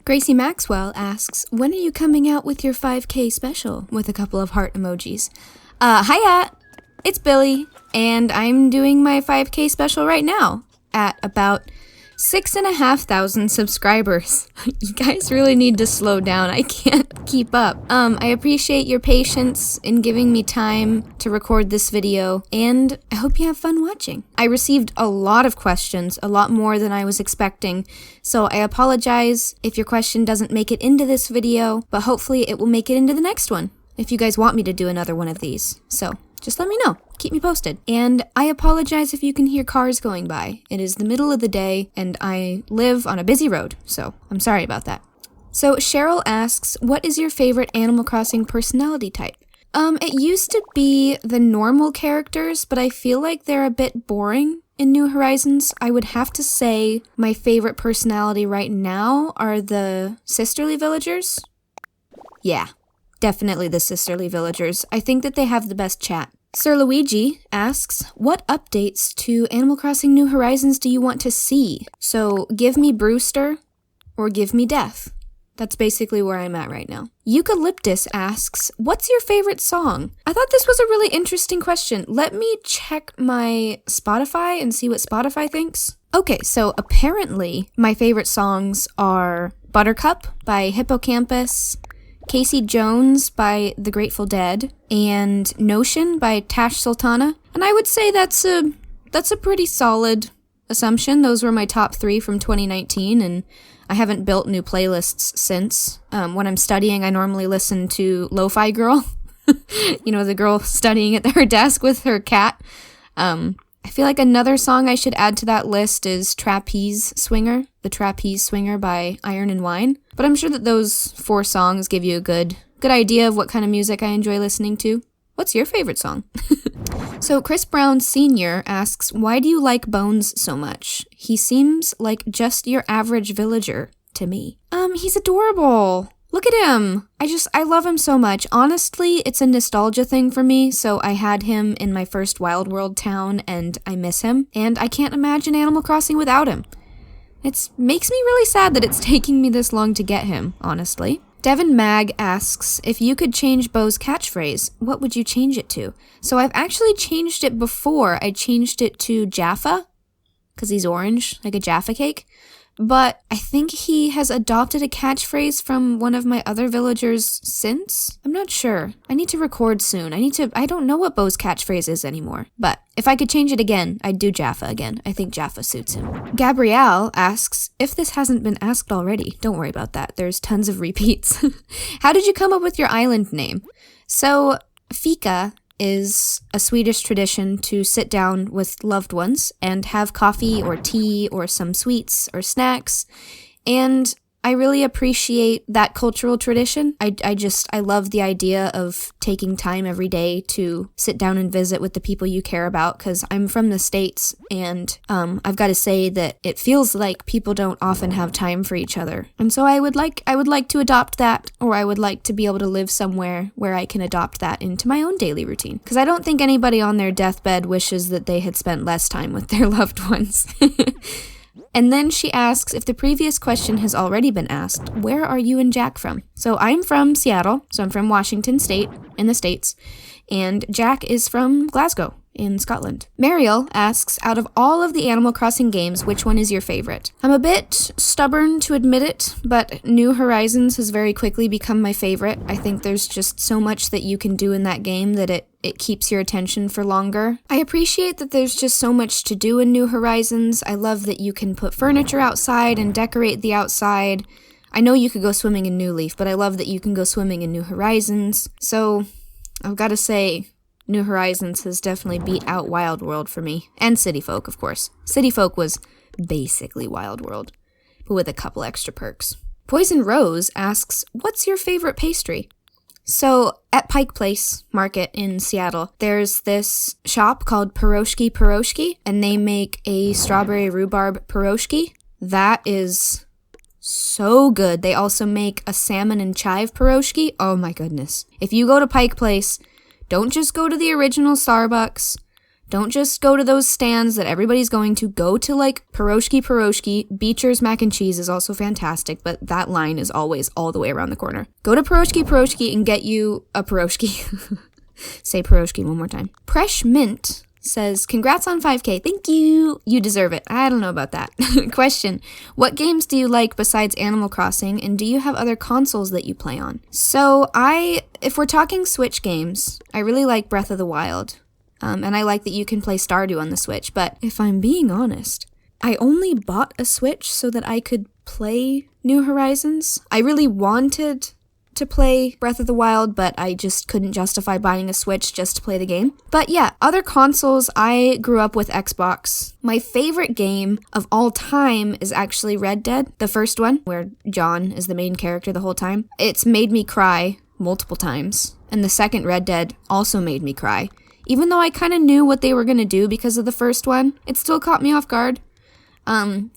Gracie Maxwell asks, when are you coming out with your 5K special? With a couple of heart emojis. Hiya! It's Billie, and I'm doing my 5K special right now at about 6,500 subscribers. You guys really need to slow down. I can't keep up. I appreciate your patience in giving me time to record this video, and I hope you have fun watching. I received a lot of questions, a lot more than I was expecting, so I apologize if your question doesn't make it into this video, but hopefully it will make it into the next one, if you guys want me to do another one of these. So, just let me know. Keep me posted. And I apologize if you can hear cars going by. It is the middle of the day, and I live on a busy road, so I'm sorry about that. So Cheryl asks, what is your favorite Animal Crossing personality type? It used to be the normal characters, but I feel like they're a bit boring in New Horizons. I would have to say my favorite personality right now are the sisterly villagers. Yeah. Definitely the sisterly villagers. I think that they have the best chat. Sir Luigi asks, what updates to Animal Crossing New Horizons do you want to see? So, give me Brewster or give me Death. That's basically where I'm at right now. Eucalyptus asks, what's your favorite song? I thought this was a really interesting question. Let me check my Spotify and see what Spotify thinks. Okay, so apparently my favorite songs are Buttercup by Hippocampus, Casey Jones by The Grateful Dead, and Notion by Tash Sultana. And I would say that's a pretty solid assumption. Those were my top 3 from 2019, and I haven't built new playlists since. When I'm studying, I normally listen to Lo-Fi Girl. You know, the girl studying at her desk with her cat. I feel like another song I should add to that list is Trapeze Swinger, The Trapeze Swinger by Iron and Wine. But I'm sure that those 4 songs give you a good idea of what kind of music I enjoy listening to. What's your favorite song? So Chris Brown Sr. asks, why do you like Bones so much? He seems like just your average villager to me. He's adorable. Look at him. I love him so much. Honestly, it's a nostalgia thing for me, so I had him in my first Wild World town, and I miss him, and I can't imagine Animal Crossing without him. It makes me really sad that it's taking me this long to get him, honestly. Devin Mag asks, if you could change Bo's catchphrase, what would you change it to? So I've actually changed it before. I changed it to Jaffa, because he's orange, like a Jaffa cake. But I think he has adopted a catchphrase from one of my other villagers since. I'm not sure. I need to record soon. I don't know what Bo's catchphrase is anymore. But if I could change it again, I'd do Jaffa again. I think Jaffa suits him. Gabrielle asks, if this hasn't been asked already, don't worry about that. There's tons of repeats. How did you come up with your island name? So, Fika is a Swedish tradition to sit down with loved ones and have coffee or tea or some sweets or snacks, and I really appreciate that cultural tradition. I love the idea of taking time every day to sit down and visit with the people you care about, because I'm from the States, and I've got to say that it feels like people don't often have time for each other. And so I would like to adopt that, or I would like to be able to live somewhere where I can adopt that into my own daily routine. Because I don't think anybody on their deathbed wishes that they had spent less time with their loved ones. And then she asks, if the previous question has already been asked, where are you and Jack from? So I'm from Seattle, so I'm from Washington State in the States, and Jack is from Glasgow in Scotland. Mariel asks, out of all of the Animal Crossing games, which one is your favorite? I'm a bit stubborn to admit it, but New Horizons has very quickly become my favorite. I think there's just so much that you can do in that game that it keeps your attention for longer. I appreciate that there's just so much to do in New Horizons. I love that you can put furniture outside and decorate the outside. I know you could go swimming in New Leaf, but I love that you can go swimming in New Horizons. So, I've got to say, New Horizons has definitely beat out Wild World for me. And City Folk, of course. City Folk was basically Wild World, but with a couple extra perks. Poison Rose asks, what's your favorite pastry? So, at Pike Place Market in Seattle, there's this shop called Piroshki, and they make a strawberry rhubarb piroshki. That is so good. They also make a salmon and chive piroshki. Oh my goodness. If you go to Pike Place, don't just go to the original Starbucks. Don't just go to those stands that everybody's going to. Go to like Pierogi. Beecher's mac and cheese is also fantastic, but that line is always all the way around the corner. Go to Pierogi and get you a pierogi. Say pierogi one more time. Presh Mint says, congrats on 5K. Thank you. You deserve it. I don't know about that. Question, what games do you like besides Animal Crossing, and do you have other consoles that you play on? So if we're talking Switch games, I really like Breath of the Wild. And I like that you can play Stardew on the Switch, but if I'm being honest, I only bought a Switch so that I could play New Horizons. I really wanted to play Breath of the Wild, but I just couldn't justify buying a Switch just to play the game. But yeah, other consoles, I grew up with Xbox. My favorite game of all time is actually Red Dead, the first one, where John is the main character the whole time. It's made me cry multiple times, and the second Red Dead also made me cry. Even though I kind of knew what they were going to do because of the first one, it still caught me off guard.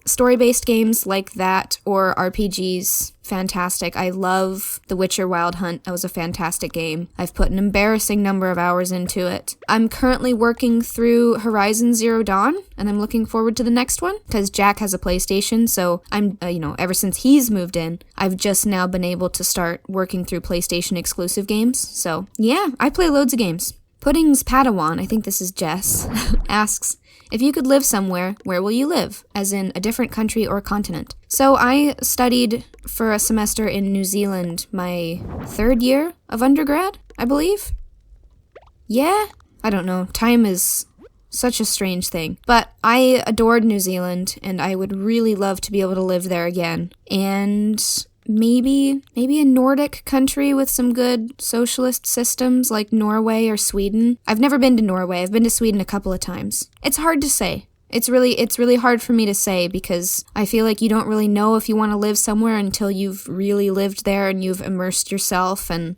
Story-based games like that or RPGs, fantastic. I love The Witcher Wild Hunt. That was a fantastic game. I've put an embarrassing number of hours into it. I'm currently working through Horizon Zero Dawn, and I'm looking forward to the next one because Jack has a PlayStation, so I'm, ever since he's moved in, I've just now been able to start working through PlayStation exclusive games. So yeah, I play loads of games. Pudding's Padawan, I think this is Jess, asks, if you could live somewhere, where will you live? As in a different country or continent. So I studied for a semester in New Zealand my third year of undergrad, I believe. Yeah? I don't know. Time is such a strange thing. But I adored New Zealand, and I would really love to be able to live there again. And maybe a Nordic country with some good socialist systems like Norway or Sweden. I've never been to Norway. I've been to Sweden a couple of times. It's hard to say. It's really hard for me to say because I feel like you don't really know if you want to live somewhere until you've really lived there and you've immersed yourself and,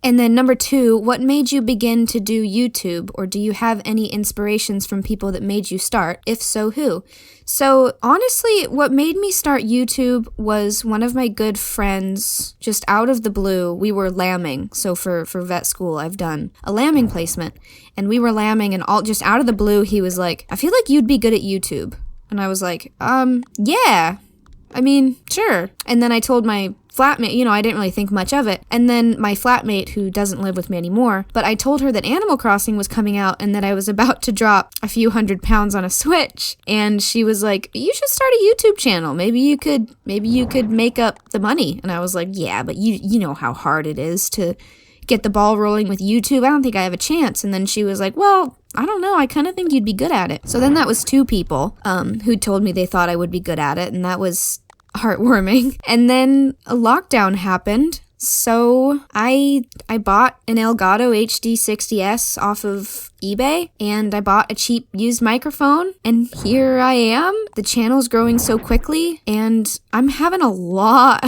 And then number 2, what made you begin to do YouTube, or do you have any inspirations from people that made you start? If so, who? So honestly, what made me start YouTube was one of my good friends, just out of the blue. We were lambing. So for vet school, I've done a lambing placement, and we were lambing, and all just out of the blue, he was like, I feel like you'd be good at YouTube. And I was like, yeah. I mean, sure. And then I told my flatmate, I didn't really think much of it. And then my flatmate, who doesn't live with me anymore, but I told her that Animal Crossing was coming out and that I was about to drop a few £100 on a Switch. And she was like, you should start a YouTube channel. Maybe you could make up the money. And I was like, yeah, but you know how hard it is to get the ball rolling with YouTube. I don't think I have a chance. And then she was like, well, I don't know. I kind of think you'd be good at it. So then that was 2 people who told me they thought I would be good at it. And that was heartwarming. And then a lockdown happened. So I bought an Elgato HD60S off of eBay, and I bought a cheap used microphone, and here I am. The channel's growing so quickly, and I'm having a lot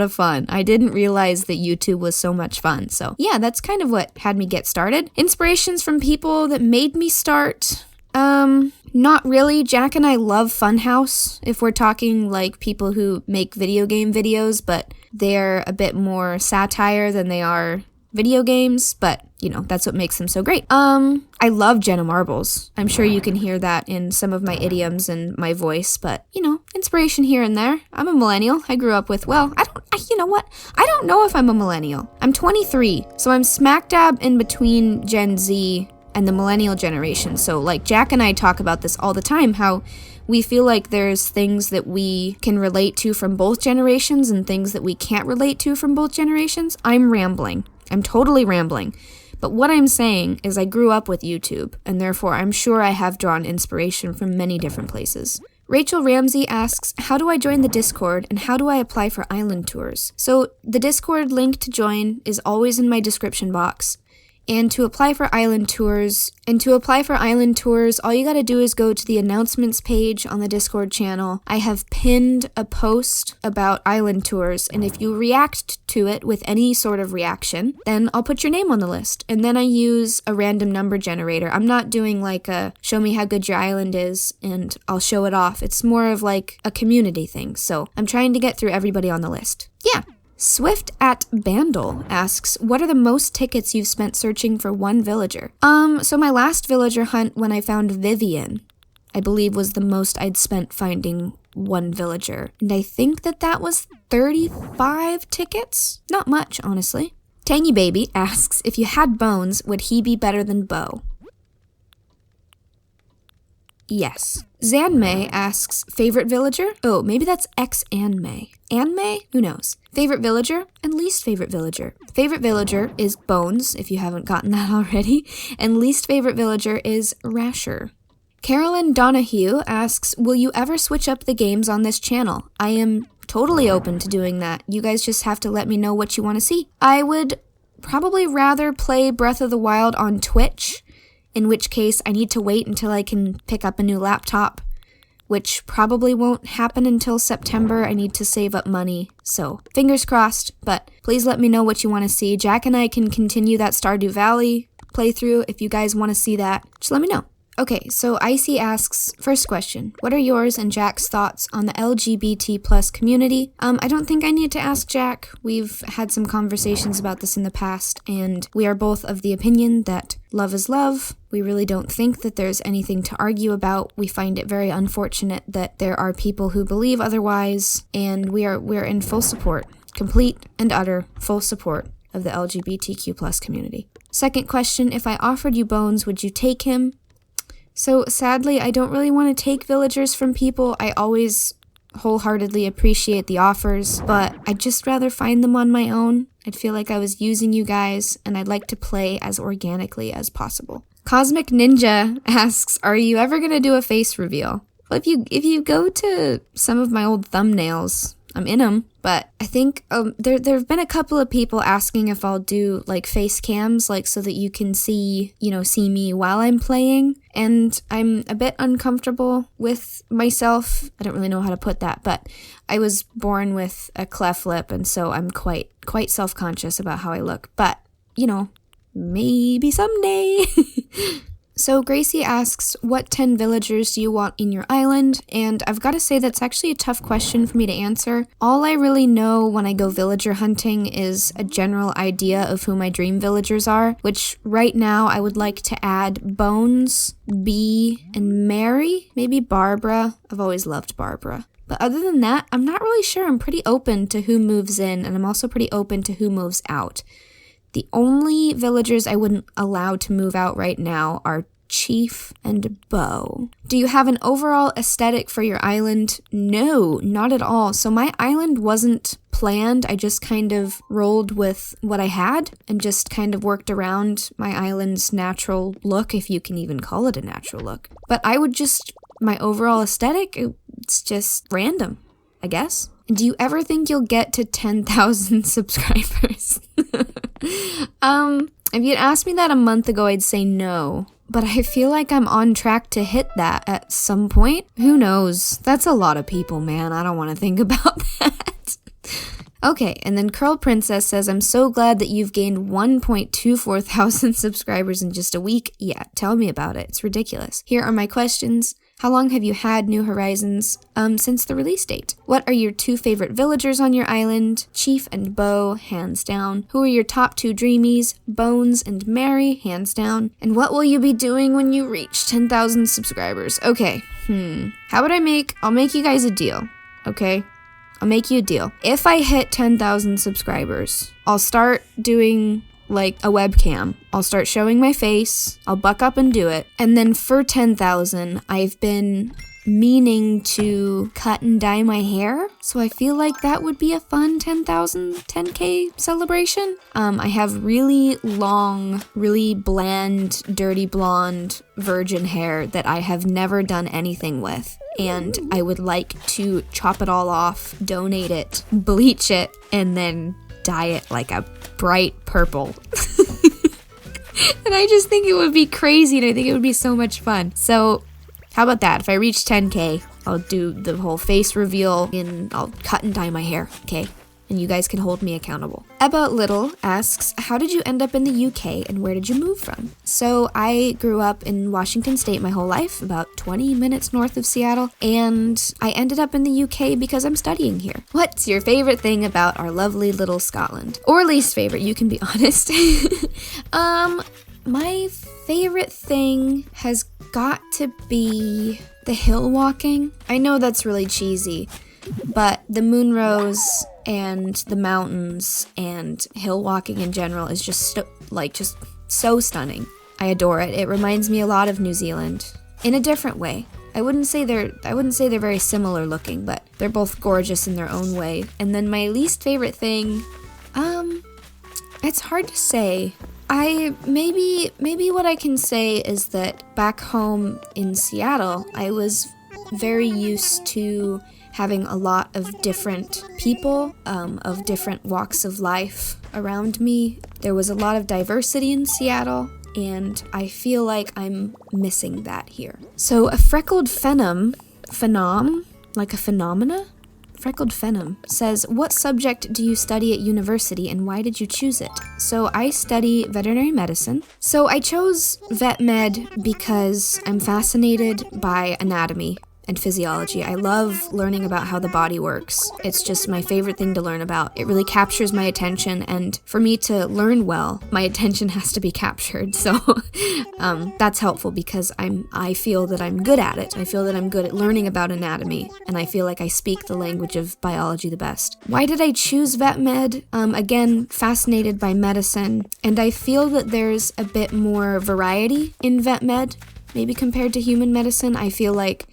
of fun. I didn't realize that YouTube was so much fun. So yeah, that's kind of what had me get started. Inspirations from people that made me start, not really. Jack and I love Funhouse, if we're talking like people who make video game videos, but they're a bit more satire than they are video games, but that's what makes them so great. I love Jenna Marbles. I'm sure you can hear that in some of my idioms and my voice, but inspiration here and there. I'm a millennial. I grew up with, you know what? I don't know if I'm a millennial. I'm 23, so I'm smack dab in between Gen Z and the millennial generation. So like Jack and I talk about this all the time, how we feel like there's things that we can relate to from both generations and things that we can't relate to from both generations. I'm rambling. I'm totally rambling. But what I'm saying is I grew up with YouTube, and therefore I'm sure I have drawn inspiration from many different places. Rachel Ramsey asks, how do I join the Discord and how do I apply for island tours? So the Discord link to join is always in my description box. And to apply for island tours, all you gotta do is go to the announcements page on the Discord channel. I have pinned a post about island tours, and if you react to it with any sort of reaction, then I'll put your name on the list. And then I use a random number generator. I'm not doing like a show me how good your island is and I'll show it off. It's more of like a community thing. So I'm trying to get through everybody on the list. Yeah. Swift at Bandle asks, what are the most tickets you've spent searching for one villager? So my last villager hunt when I found Vivian, I believe was the most I'd spent finding one villager. And I think that was 35 tickets? Not much, honestly. Tangy Baby asks, if you had Bones, would he be better than Bo? Yes. Zanmei asks, favorite villager? Oh, maybe that's X-Anmei. Anmei? Who knows? Favorite villager and least favorite villager. Favorite villager is Bones, if you haven't gotten that already, and least favorite villager is Rasher. Carolyn Donahue asks, will you ever switch up the games on this channel? I am totally open to doing that. You guys just have to let me know what you want to see. I would probably rather play Breath of the Wild on Twitch, in which case I need to wait until I can pick up a new laptop, which probably won't happen until September. I need to save up money, so fingers crossed, but please let me know what you want to see. Jack and I can continue that Stardew Valley playthrough. If you guys want to see that, just let me know. Okay, so Icy asks, first question, what are yours and Jack's thoughts on the LGBT plus community? I don't think I need to ask Jack. We've had some conversations about this in the past, and we are both of the opinion that love is love. We really don't think that there's anything to argue about. We find it very unfortunate that there are people who believe otherwise, and we're in full support, complete and utter full support of the LGBTQ plus community. Second question, if I offered you Bones, would you take him? So sadly, I don't really want to take villagers from people. I always wholeheartedly appreciate the offers, but I'd just rather find them on my own. I'd feel like I was using you guys, and I'd like to play as organically as possible. Cosmic Ninja asks, are you ever going to do a face reveal? Well, if you go to some of my old thumbnails, I'm in them, but I think there have been a couple of people asking if I'll do like face cams, like so that you can see me while I'm playing, and I'm a bit uncomfortable with myself. I don't really know how to put that, but I was born with a cleft lip, and so I'm quite self-conscious about how I look, but maybe someday. So Gracie asks, what 10 villagers do you want in your island? And I've got to say that's actually a tough question for me to answer. All I really know when I go villager hunting is a general idea of who my dream villagers are, which right now I would like to add Bones, Bee, and Mary, maybe Barbara. I've always loved Barbara. But other than that, I'm not really sure. I'm pretty open to who moves in, and I'm also pretty open to who moves out. The only villagers I wouldn't allow to move out right now are Chief and Bo. Do you have an overall aesthetic for your island? No, not at all. So my island wasn't planned. I just kind of rolled with what I had and just kind of worked around my island's natural look, if you can even call it a natural look. But my overall aesthetic, it's just random, I guess. Do you ever think you'll get to 10,000 subscribers? If you'd asked me that a month ago, I'd say no. But I feel like I'm on track to hit that at some point. Who knows? That's a lot of people, man. I don't want to think about that. Okay, and then Curl Princess says, I'm so glad that you've gained 1.24 thousand subscribers in just a week. Yeah, tell me about it. It's ridiculous. Here are my questions. How long have you had New Horizons? Since the release date. What are your 2 favorite villagers on your island? Chief and Bo, hands down. Who are your top 2 dreamies? Bones and Mary, hands down. And what will you be doing when you reach 10,000 subscribers? Okay, How would I'll make you guys a deal, okay? I'll make you a deal. If I hit 10,000 subscribers, I'll start doing like a webcam. I'll start showing my face. I'll buck up and do it. And then for 10,000, I've been meaning to cut and dye my hair. So I feel like that would be a fun 10K celebration. I have really long, really bland, dirty blonde virgin hair that I have never done anything with. And I would like to chop it all off, donate it, bleach it, and then dye it like a bright purple. And I just think it would be crazy, and I think it would be so much fun. So how about that? If I reach 10K, I'll do the whole face reveal and I'll cut and dye my hair, okay? and you guys can hold me accountable. About Little asks, how did you end up in the UK and where did you move from? So I grew up in Washington State my whole life, about 20 minutes north of Seattle, and I ended up in the UK because I'm studying here. What's your favorite thing about our lovely little Scotland? Or least favorite, you can be honest. My favorite thing has got to be the hill walking. I know that's really cheesy, but the Moonrose and the mountains and hill walking in general is just so stunning. I adore it. It reminds me a lot of New Zealand in a different way. I wouldn't say they're very similar looking, but they're both gorgeous in their own way. And then my least favorite thing, it's hard to say. Maybe what I can say is that back home in Seattle, I was very used to having a lot of different people, of different walks of life around me. There was a lot of diversity in Seattle, and I feel like I'm missing that here. So a freckled phenom, like a phenomena? Freckled Phenom says, what subject do you study at university and why did you choose it? So I study veterinary medicine. So I chose vet med because I'm fascinated by anatomy and physiology. I love learning about how the body works. It's just my favorite thing to learn about. It really captures my attention, and for me to learn well, my attention has to be captured. So that's helpful because I feel that I'm good at it. I feel that I'm good at learning about anatomy, and I feel like I speak the language of biology the best. Why did I choose vet med? Again, fascinated by medicine, and I feel that there's a bit more variety in vet med. Maybe compared to human medicine. I feel like,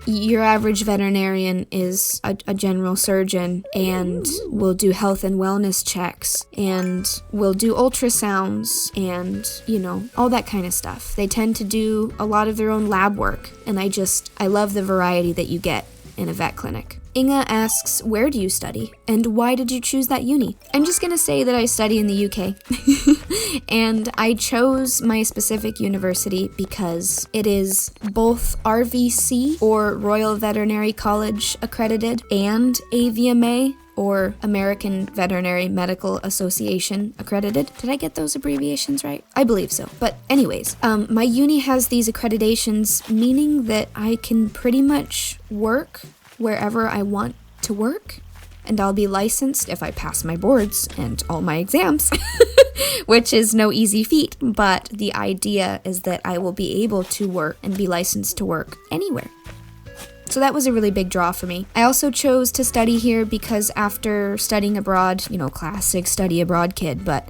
your average veterinarian is a general surgeon and will do health and wellness checks and will do ultrasounds and, all that kind of stuff. They tend to do a lot of their own lab work, and I love the variety that you get in a vet clinic. Inga asks, where do you study and why did you choose that uni? I'm just gonna say that I study in the UK and I chose my specific university because it is both RVC or Royal Veterinary College accredited and AVMA or American Veterinary Medical Association accredited. Did I get those abbreviations right? I believe so. But anyways, my uni has these accreditations, meaning that I can pretty much work wherever I want to work, and I'll be licensed if I pass my boards and all my exams, which is no easy feat, but the idea is that I will be able to work and be licensed to work anywhere. So that was a really big draw for me. I also chose to study here because after studying abroad, classic study abroad kid, but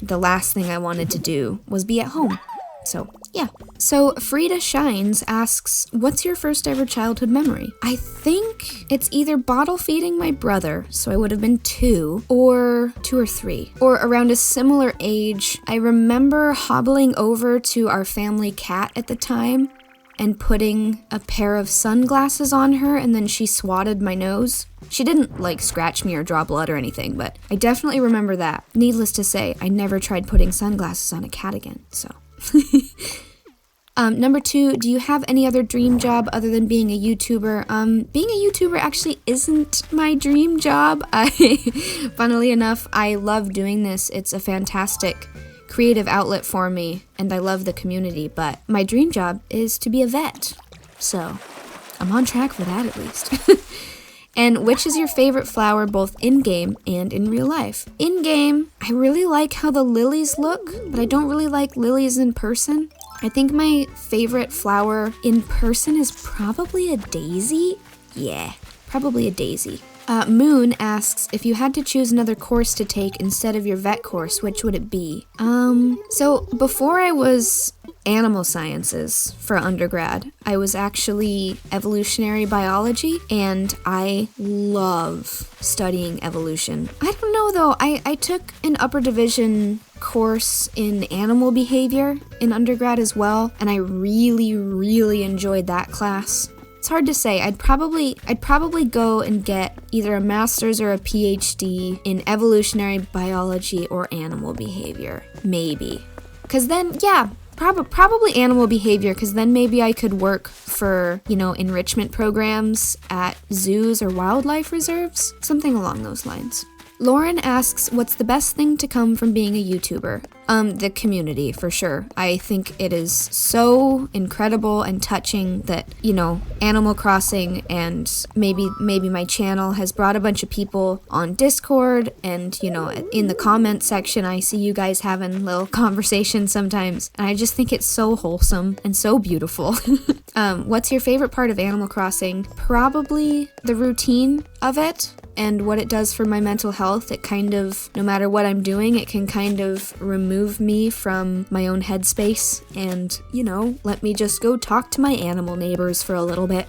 the last thing I wanted to do was be at home. So, yeah. So, Frida Shines asks, what's your first ever childhood memory? I think it's either bottle feeding my brother, so I would have been 2 or 3. Or around a similar age, I remember hobbling over to our family cat at the time and putting a pair of sunglasses on her, and then she swatted my nose. She didn't, scratch me or draw blood or anything, but I definitely remember that. Needless to say, I never tried putting sunglasses on a cat again, so... Number 2, do you have any other dream job other than being a YouTuber? Being a YouTuber actually isn't my dream job. Funnily enough, I love doing this. It's a fantastic creative outlet for me, and I love the community, but my dream job is to be a vet. So, I'm on track for that at least. And which is your favorite flower both in-game and in real life? In-game, I really like how the lilies look, but I don't really like lilies in person. I think my favorite flower in person is probably a daisy. Yeah, probably a daisy. Moon asks, if you had to choose another course to take instead of your vet course, which would it be? So before I was animal sciences for undergrad, I was actually evolutionary biology, and I love studying evolution. I don't know though, I took an upper division course in animal behavior in undergrad as well, and I really, really enjoyed that class. It's hard to say. I'd probably go and get either a master's or a PhD in evolutionary biology or animal behavior, maybe. Cause then, yeah, probably animal behavior, cause then maybe I could work for, enrichment programs at zoos or wildlife reserves, something along those lines. Lauren asks, what's the best thing to come from being a YouTuber? The community, for sure. I think it is so incredible and touching that, Animal Crossing and maybe my channel has brought a bunch of people on Discord and, in the comment section, I see you guys having little conversations sometimes. And I just think it's so wholesome and so beautiful. What's your favorite part of Animal Crossing? Probably the routine of it. And what it does for my mental health, it kind of, no matter what I'm doing, it can kind of remove me from my own headspace and, let me just go talk to my animal neighbors for a little bit.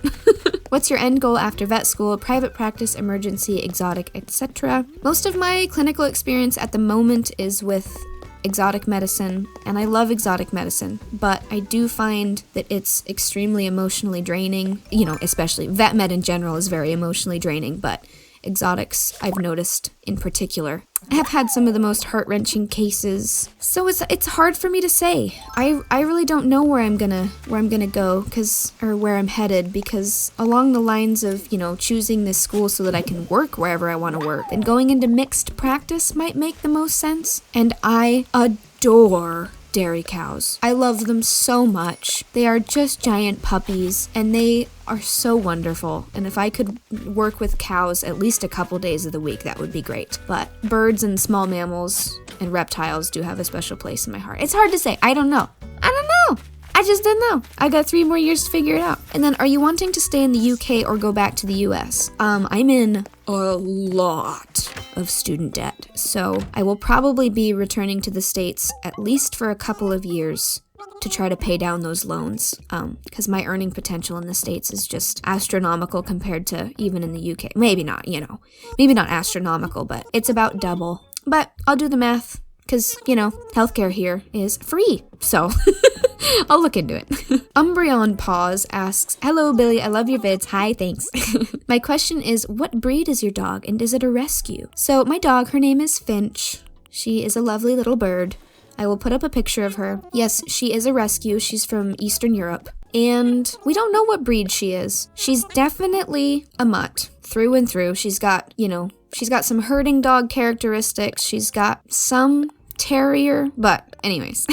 What's your end goal after vet school, private practice, emergency, exotic, etc.? Most of my clinical experience at the moment is with exotic medicine, and I love exotic medicine, but I do find that it's extremely emotionally draining. Especially vet med in general is very emotionally draining, but exotics, I've noticed in particular. I have had some of the most heart-wrenching cases, so it's hard for me to say. I really don't know where I'm gonna go, or where I'm headed, because along the lines of, choosing this school so that I can work wherever I want to work, and going into mixed practice might make the most sense. And I adore dairy cows. I love them so much. They are just giant puppies, and they are so wonderful. And if I could work with cows at least a couple days of the week, that would be great. But birds and small mammals and reptiles do have a special place in my heart. It's hard to say. I don't know. I just don't know. I got 3 more years to figure it out. And then, are you wanting to stay in the UK or go back to the US? I'm in a lot of student debt, so I will probably be returning to the States at least for a couple of years to try to pay down those loans, because my earning potential in the States is just astronomical compared to even in the UK. Maybe not, maybe not astronomical, but it's about double. But I'll do the math, because, healthcare here is free, so I'll look into it. Umbreon Paws asks, hello, Billie, I love your vids. Hi, thanks. My question is, what breed is your dog, and is it a rescue? So my dog, her name is Finch. She is a lovely little bird. I will put up a picture of her. Yes, she is a rescue. She's from Eastern Europe. And we don't know what breed she is. She's definitely a mutt, through and through. She's got some herding dog characteristics. She's got some terrier, but anyways.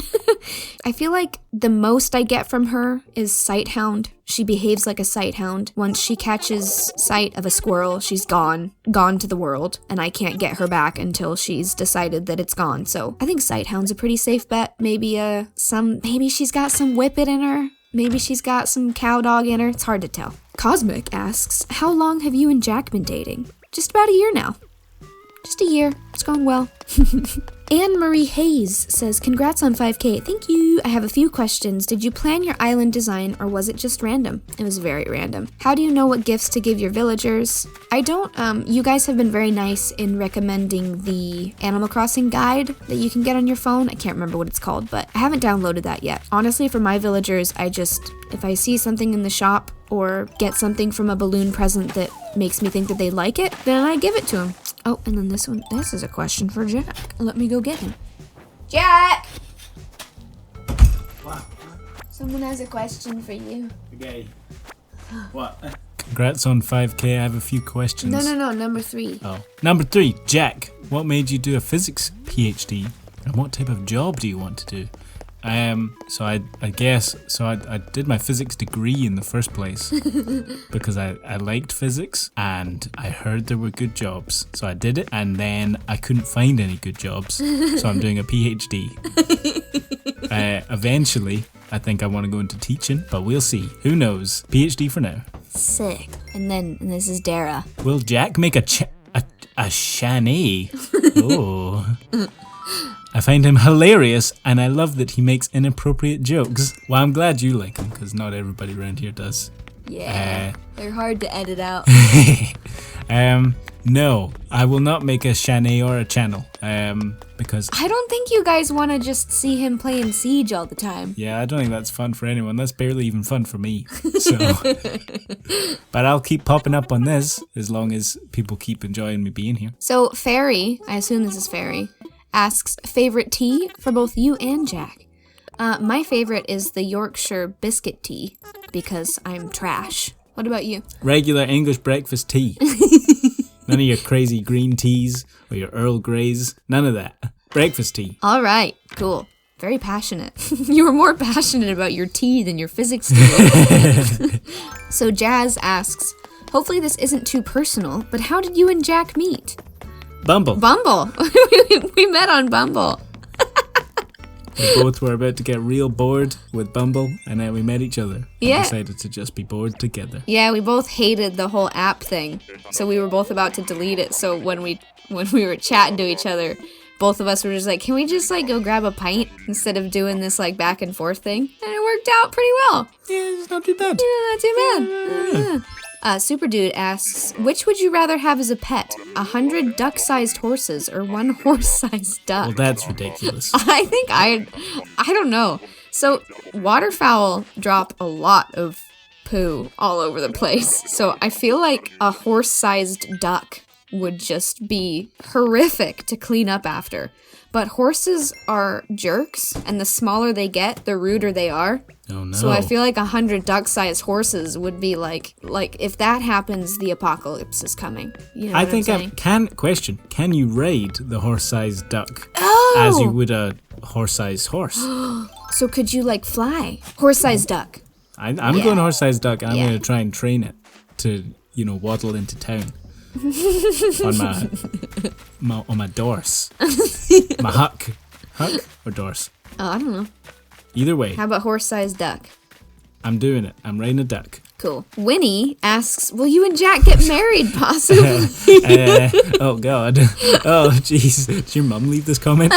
I feel like the most I get from her is sighthound. She behaves like a sighthound. Once she catches sight of a squirrel, she's gone to the world, and I can't get her back until she's decided that it's gone. So I think sighthound's a pretty safe bet. Maybe she's got some whippet in her. Maybe she's got some cow dog in her. It's hard to tell. Cosmic asks, how long have you and Jack been dating? Just about a year now. Just a year. It's gone well. Anne-Marie Hayes says, congrats on 5K. Thank you. I have a few questions. Did you plan your island design, or was it just random? It was very random. How do you know what gifts to give your villagers? I don't, you guys have been very nice in recommending the Animal Crossing guide that you can get on your phone. I can't remember what it's called, but I haven't downloaded that yet. Honestly, for my villagers, if I see something in the shop or get something from a balloon present that makes me think that they like it, then I give it to them. Oh, and then this is a question for Jack. Let me go get him. Jack! What? Someone has a question for you. Okay. What? Congrats on 5K. I have a few questions. No, number 3. Oh. Number 3, Jack. What made you do a physics PhD? And what type of job do you want to do? So I did my physics degree in the first place because I liked physics and I heard there were good jobs. So I did it, and then I couldn't find any good jobs. So I'm doing a PhD. Eventually, I think I want to go into teaching, but we'll see. Who knows? PhD for now. Sick. And this is Dara. Will Jack make a shanny? Oh. I find him hilarious, and I love that he makes inappropriate jokes. Well, I'm glad you like him, because not everybody around here does. Yeah, they're hard to edit out. No, I will not make a shanny or a channel, because... I don't think you guys want to just see him playing Siege all the time. Yeah, I don't think that's fun for anyone. That's barely even fun for me. So, but I'll keep popping up on this, as long as people keep enjoying me being here. So, Fairy, I assume this is Fairy, asks, favorite tea for both you and Jack? My favorite is the Yorkshire biscuit tea, because I'm trash. What about you? Regular English breakfast tea. None of your crazy green teas or your Earl Greys. None of that. Breakfast tea. All right, cool. Very passionate. You were more passionate about your tea than your physics tea. So Jazz asks, hopefully this isn't too personal, but how did you and Jack meet? Bumble. Bumble. We met on Bumble. We both were about to get real bored with Bumble, and then we met each other. And Yeah. decided to just be bored together. Yeah, we both hated the whole app thing. So we were both about to delete it. So when we were chatting to each other, both of us were just like, can we just like go grab a pint instead of doing this like back and forth thing? And it worked out pretty well. Yeah, it's not too bad. Yeah, not too bad. Super Dude asks, which would you rather have as a pet? 100 duck-sized horses or 1 horse-sized duck? Well, that's ridiculous. I think I don't know. So waterfowl drop a lot of poo all over the place. So I feel like a horse-sized duck would just be horrific to clean up after. But horses are jerks, and the smaller they get, the ruder they are. Oh no. So I feel like 100 duck-sized horses would be like if that happens, the apocalypse is coming. You know I what think I'm saying? can you raid the horse-sized duck Oh! as you would a horse-sized horse? So could you like fly? Horse-sized duck. I'm Yeah. going horse-sized duck, and I'm Yeah. going to try and train it to, waddle into town on my dorse, my huck or dorse. Oh, I don't know. Either way, How about horse-sized duck? I'm doing it. I'm riding a duck. Cool. Winnie asks, will you and Jack get married, possibly? Oh God. Oh jeez. Did your mum leave this comment?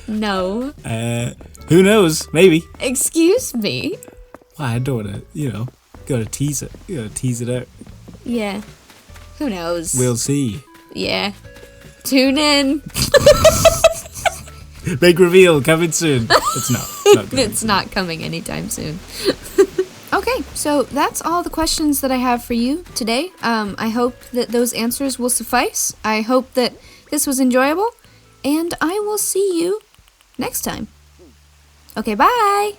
No. Who knows? Maybe. Excuse me? Well, I don't want to. Gotta tease it. You gotta tease it out. Yeah. Who knows? We'll see. Yeah. Tune in. Big reveal coming soon. It's not good. It's not coming anytime soon. Okay, so that's all the questions that I have for you today. I hope that those answers will suffice. I hope that this was enjoyable, and I will see you next time. Okay, bye!